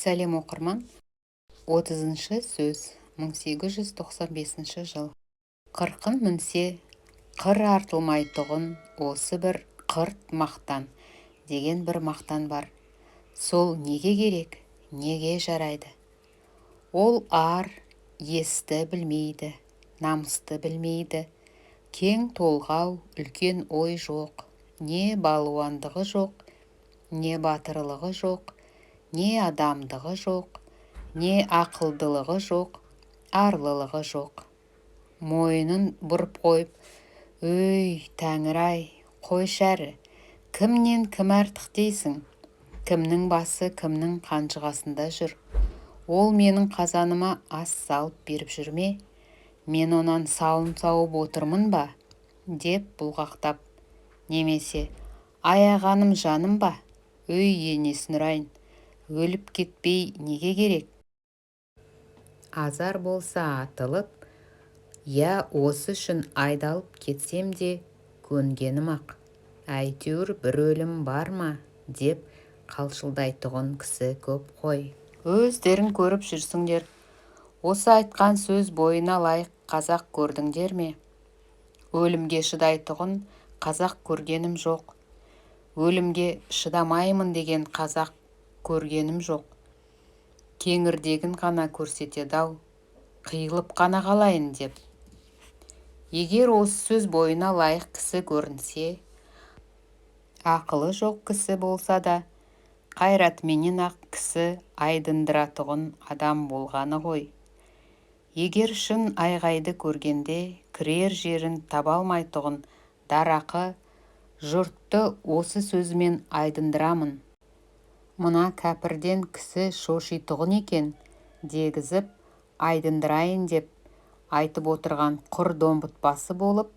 Сәлем оқырман. 30-шы сөз 1895 жыл. Қырқын мінсе, қыр артылмайтұғын осы бір қырт мақтан деген бір мақтан бар. Сол неге керек, неге жарайды? Ол ар, есті білмейді, намысты білмейді. Кең толғау, үлкен ой жоқ, не балуандығы жоқ, не батырлығы жоқ, не адамдығы жоқ, не ақылдылығы жоқ, арлылығы жоқ. Мойынын бұрып қойып, өй, Тәңір-ай, қойшы әрі, кімнен кім артық дейсің? Кімнің басы кімнің қанжығасында жүр? Ол менің қазаныма ас салып беріп жүрме? Мен онан сауын сауып отырмын ба? Деп бұлғақтап, немесе аяғаным жаным ба? Өй, енесін ұрайын, өліп кетпей неге керек? Азар болса атылып, я осы үшін айдалып кетсем де көнгенім ақ. Әйтеуір бір өлім бар ма? Деп қалшылдайтұғын кісі көп қой. Өздерің көріп жүрсіңдер. Осы айтқан сөз бойына лайық қазақ көрдіңдер ме? Өлімге шыдайтұғын қазақ көргенім жоқ. Өлімге шыдамаймын деген қазақ көргенім жоқ. Кеңірдегін ғана көрсетеді-ау, қиылып қана қалайын деп. Егер осы сөз бойына лайық кісі көрінсе, ақылы жоқ кісі болса да, қайратменен ақ кісі айдындыратұғын адам болғаны ғой. Егер шын айғайды көргенде кірер жерін таба алмайтұғын дарақы, жұртты осы сөзімен айдындырамын. Мына кәпірден кісі шошитұғын екен, дегізіп, айдындырайын деп айтып отырған құр домбытпасы болып,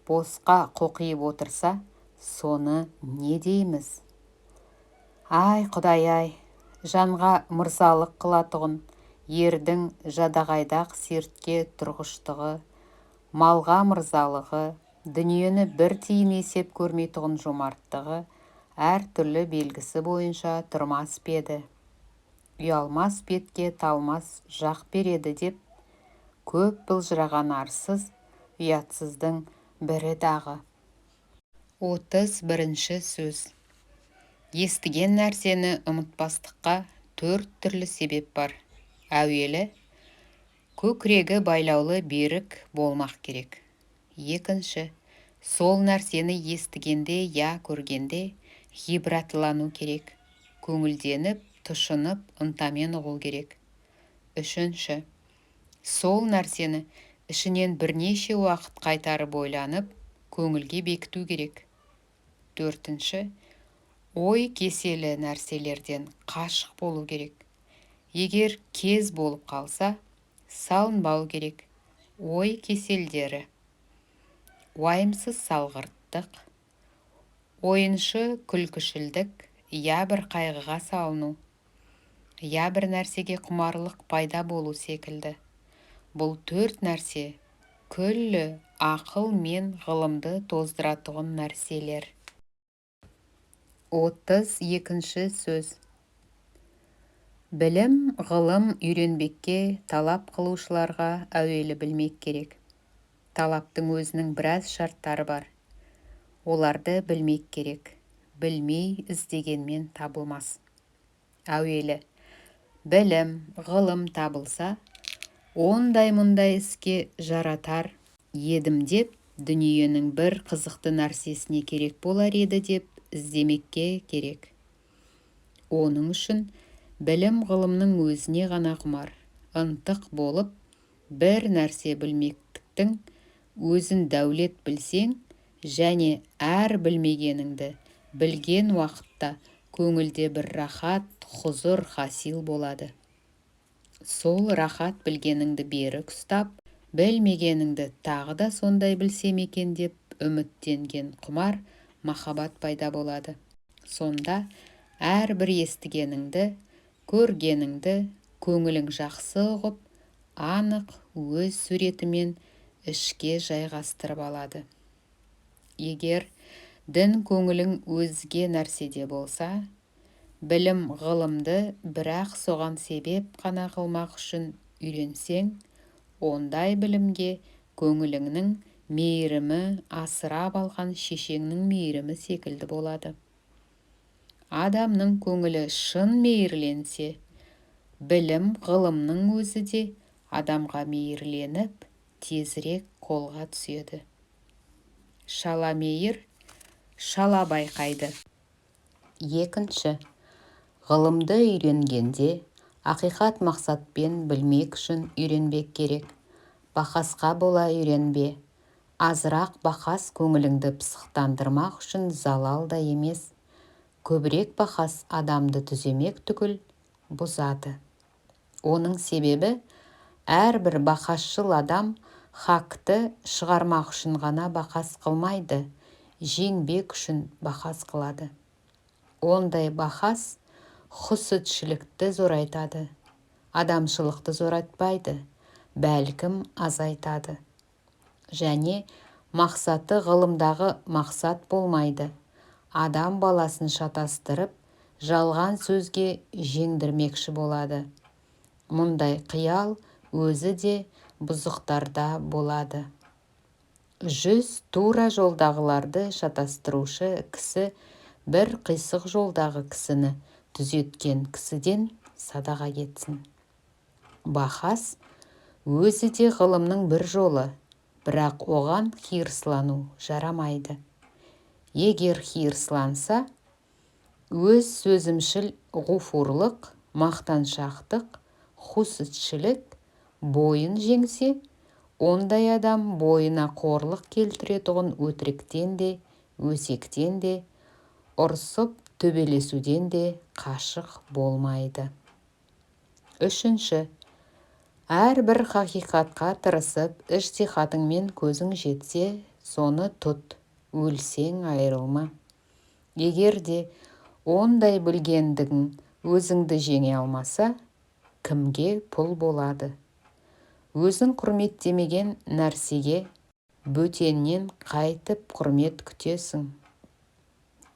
босқа қоқиып отырса, соны не дейміз? Ай, Құдай-ай, жанға мырзалық қылатұғын, ердің жадағайдақ сертке тұрғыштығы, малға мырзалығы, дүниені бір тиын есеп көрмейтұғын жомарттығы, әр түрлі белгісі бойынша тұрмас педі. Ұялмас бетке талмас жақ береді деп, көп былжыраған арсыз, ұятсыздың бірі дағы. 31-ші сөз. Естіген нәрсені ұмытпастыққа 4 түрлі себеп бар. Әуелі, көкірегі байлаулы берік болмақ керек. Екінші, сол нәрсені естігенде я көргенде ғибратлану керек. Көңілденіп, тұшынып, ынтамен ұғу керек. Үшінші, сол нәрсені ішінен бірнеше уақыт қайтарып ойланып, көңілге бекіту керек. Төртінші, ой кеселі нәрселерден қашық болу керек. Егер кез болып қалса, салынбау керек. Ой кеселдері: уайымсыз салғырттық, ойыншы күлкішілдік, я бір қайғыға салыну, я бір нәрсеге құмарлық пайда болу секілді. Бұл 4 нәрсе күллі ақыл мен ғылымды тоздыратұғын нәрселер. 32-ші сөз. Білім, ғылым үйренбекке талап қылушыларға әуелі білмек керек. Талаптың өзінің біраз шарттары бар. Оларды білмек керек. Білмей іздегенмен табылмас. Әуелі, білім, ғылым табылса, ондай-мұндай іске жаратар едім деп, дүниенің бір қызықты нәрсесіне керек болар еді деп іздемекке керек. Оның үшін білім ғылымның өзіне ғана құмар, ынтық болып, бір нәрсе білмектіктің өзін дәулет білсең, және әр білмегеніңді білген уақытта көңілде бір рахат, хұзыр хасил болады. Сол рахат білгеніңді берік ұстап, білмегеніңді тағы да сондай білсем екен деп үміттенген құмар махаббат пайда болады. Сонда әр бір естігеніңді, көргеніңді көңілің жақсы ұғып, анық өз суретімен ішке жайғастырып алады. Егер дін көңілің өзге нәрседе болса, Білім ғылымды бірақ соған себеп қана қылмақ үшін үйренсең, ондай білімге көңіліңнің мейірімі асырап алған шешеңнің мейірімі секілді болады. Адамның көңілі шын мейірленсе, білім ғылымның өзі де адамға мейірленіп, тезірек қолға түседі. Шала мейір, шала байқайды. Екінші, ғылымды үйренгенде ақиқат мақсатпен білмек үшін үйренбек керек. Бақасқа бола үйренбе. Азырақ бақас көңіліңді пысықтандырмақ үшін залал да емес. Көбірек бақас адамды түземек түгіл бұзады. Оның себебі әрбір бақасшыл адам хакты шығармақ үшін ғана бақас қылмайды, жеңбек үшін бақас қылады. Ондай бақас хүсітшілікті зорайтады, адамшылықты зорайтпайды, бәлкім азайтады. Және мақсаты ғылымдағы мақсат болмайды. Адам баласын шатастырып, жалған сөзге жеңдірмекші болады. Мұндай қиял өзі де бұзықтарда болады. 100 тура жолдағыларды шатастырушы кісі бір қисық жолдағы кісіні түзеткен кісіден садаға кетсін. Бақас өзі де ғылымның бір жолы, бірақ оған хирслану жарамайды. Егер хирсланса, өз сөзімшіл ғуфурлық, мақтаншақтық, хусітшілік бойын жеңсе, ондай адам бойына қорлық келтіретұғын өтіріктен де, өсектен де, ұрсып төбелесуден де қашық болмайды. Үшінші, әрбір хақиқатқа тырысып, іжтихатыңмен көзің жетсе, соны тұт, өлсең айырылма. Егер де ондай білгендігің өзіңді жеңе алмаса, кімге пұл болады? Өзің құрметтемеген нәрсеге бөтеннен қайтып құрмет күтесің.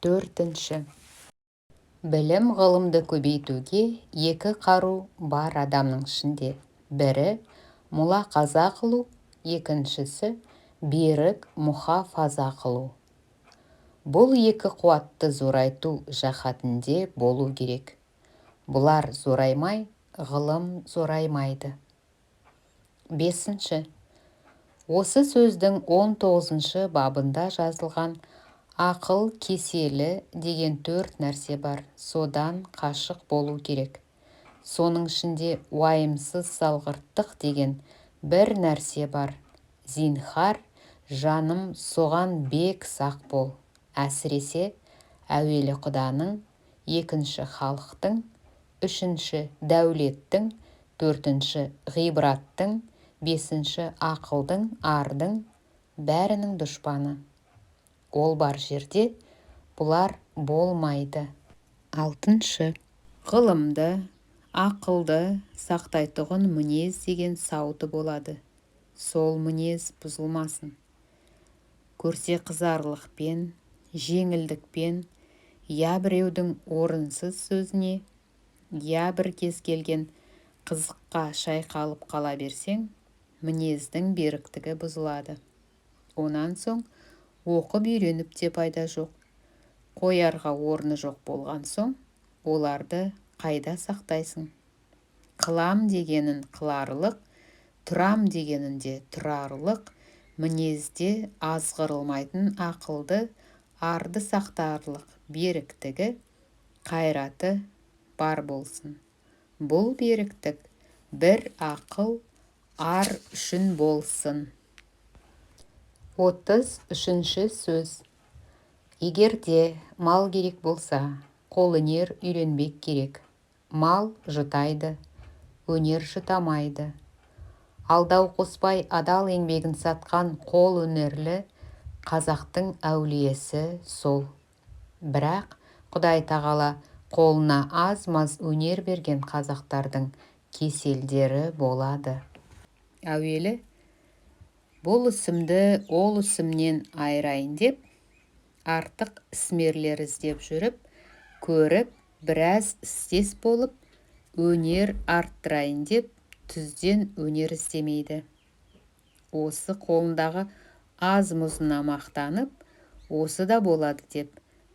Төртінші, білім ғылымды көбейтуге екі қару бар адамның ішінде. Бірі мұлақаза қылу, екіншісі берік мұхафаза қылу. Бұл екі қуатты зорайту жаһатінде болу керек. Бұлар зораймай, ғылым зораймайды. Бесінші, осы сөздің 19 бабында жазылған ақыл кеселі деген 4 нәрсе бар. Содан қашық болу керек. Соның ішінде уайымсыз салғырттық деген бір нәрсе бар. Зинхар, жаным, соған бек сақ бол. Әсіресе әуелі құданың, екінші халықтың, үшінші дәулеттің, төртінші ғибраттың, бесінші ақылдың, ардың, бәрінің дұшпаны. Ол бар жерде бұлар болмайды. Алтыншы, ғылымды, ақылды сақтайтұғын мінез деген сауыты болады. Сол мінез бұзылмасын. Көрсе қызарлықпен, жеңілдікпен, я біреудің орынсыз сөзіне, я бір кез келген қызыққа шайқалып қала берсең, мінездің беріктігі бұзылады. Онан соң оқып үйреніп те пайда жоқ. Қоярға орны жоқ болған соң, оларды қайда сақтайсың? Қылам дегенін қыларлық, тұрам дегенінде тұрарлық, мінезде азғырылмайтын ақылды, арды сақтарлық беріктігі, қайраты бар болсын. Бұл беріктік бір ақыл, ар үшін болсын. 33 сөз. Егерде мал керек болса, қолөнер үйренбек керек. Мал жұтайды, өнер жұтамайды. Алдау қоспай адал еңбегін сатқан қол өнерлі қазақтың әулиесі сол. Бірақ Құдай тағала қолына аз-маз өнер берген қазақтардың кеселдері болады. Әуелі, бұл ісімді ол ісімнен айырайын деп, артық ісмерлер іздеп жүріп, көріп, біраз істес болып, өнер арттырайын деп түзден өнер іздемейді. Осы қолындағы аз мұзына мақтанып, осы да болады деп,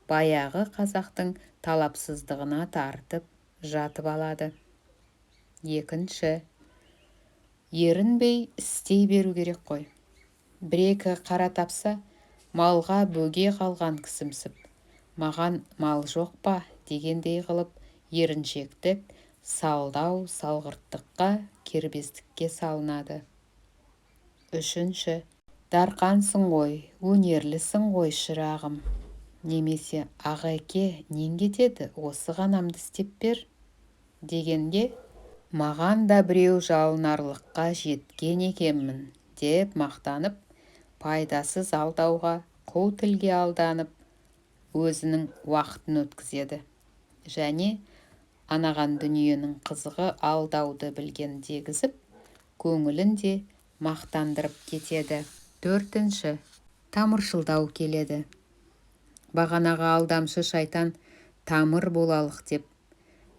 баяғы қазақтың талапсыздығына тартып жатып алады. Екінші, ерінбей істей беру керек қой. Бір-екі қара тапса, малға бөге қалған кісімсіп, маған мал жоқ па дегендей қылып, еріншектік, салдау, салғырттыққа, кербездікке салынады. Үшінші, дарқансың ғой, өнерлісің ғой шырағым, немесе ағеке нең кетеді, осы ғанамды істеп бер дегенге, маған да біреу жалынарлыққа жеткен екенмін деп мақтанып, пайдасыз алдауға, қу тілге алданып, өзінің уақытын өткізеді. Және анаған дүниенің қызығы алдауды білген дегізіп, көңілін де мақтандырып кетеді. Төртінші, тамыршылдау келеді. Бағанағы алдамшы шайтан тамыр болалық деп,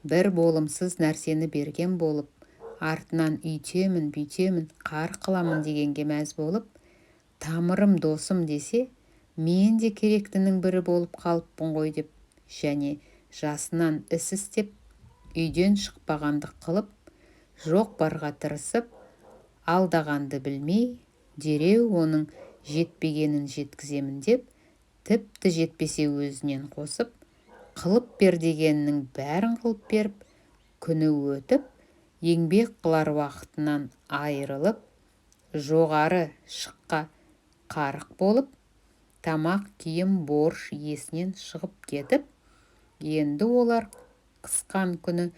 бір болымсыз нәрсені берген болып, артынан үйтемін, бүйтемін, қар қыламын дегенге мәз болып, тамырым досым десе, мен де керектінің бірі болып қалыппын ғой деп, және жасынан іс істеп, үйден шықпағандық қылып, жоқ барға тырысып, алдағанды білмей, дереу оның жетпегенін жеткіземін деп, тіпті жетпесе өзінен қосып, қылып бер дегеннің бәрін қылып беріп, күні өтіп, еңбек қылар уақытынан айырылып, жоғары шыққа қарық болып, тамақ киім борыш есінен шығып кетіп, енді олар қысқан күні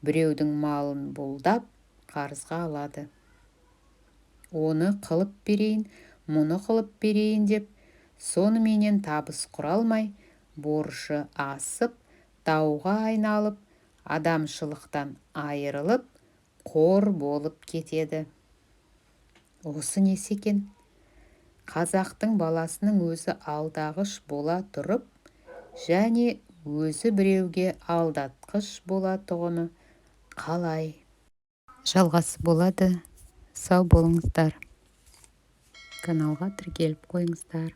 біреудің малын бұлдап қарызға алады. Оны қылып берейін, мұны қылып берейін деп, соныменен табыс құра алмай, борышы асып, дауға айналып, адамшылықтан айырылып, қор болып кетеді. Осы несі екен? Қазақтың баласының өзі алдағыш бола тұрып, және өзі біреуге алдатқыш бола тұғыны қалай? Жалғасы болады. Сау болыңыздар. Каналға тіркеліп қойыңыздар.